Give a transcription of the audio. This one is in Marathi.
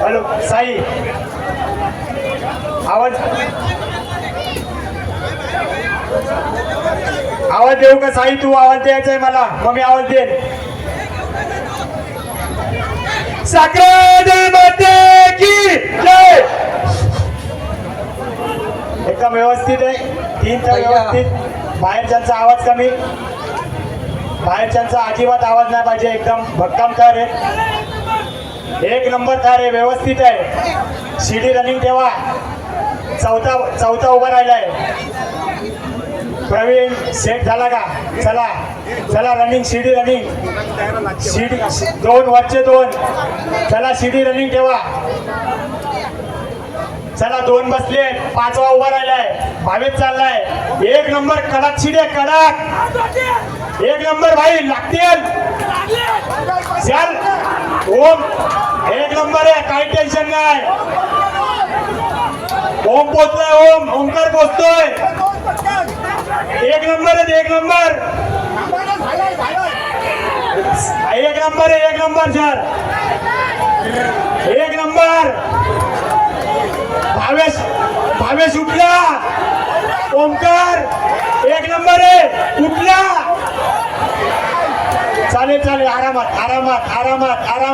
हॅलो साई, आवाज देऊ का साई? तू आवाज द्यायचा आहे मला, मग मी आवाज देईन. साखरे माते की जय. एकदम व्यवस्थित आहे, तीनचा व्यवस्थित. बाहेरच्यांचा आवाज कमी, बाहेरच्यांचा अजिबात आवाज नाही पाहिजे. एकदम भक्कम कार आहे, एक नंबर कार आहे, व्यवस्थित आहे. शिडी रनिंग ठेवा. चौथा उभा राहिलाय. प्रवीण सेट झाला का? चला चला, रनिंग, शिडी रनिंग, शिडी दोन वरचे दोन. चला शिडी रनिंग ठेवा. चला दोन बसले, पाचवा उभा राहिलाय. भावेश चाललाय. एक नंबर कडक शिडी, कडक एक नंबर भाई. लागतील चल. ओम एक नंबर आहे, काही टेन्शन नाही. ओम पोचतोय, ओमकार पोचतोय. एक नंबर आहे, एक नंबर, एक नंबर आहे, एक नंबर सर, एक नंबर. भावेश उठला. ओमकार एक नंबर आहे, उठला. चालेल चालेल, आरामात आरामात आरामात आराम.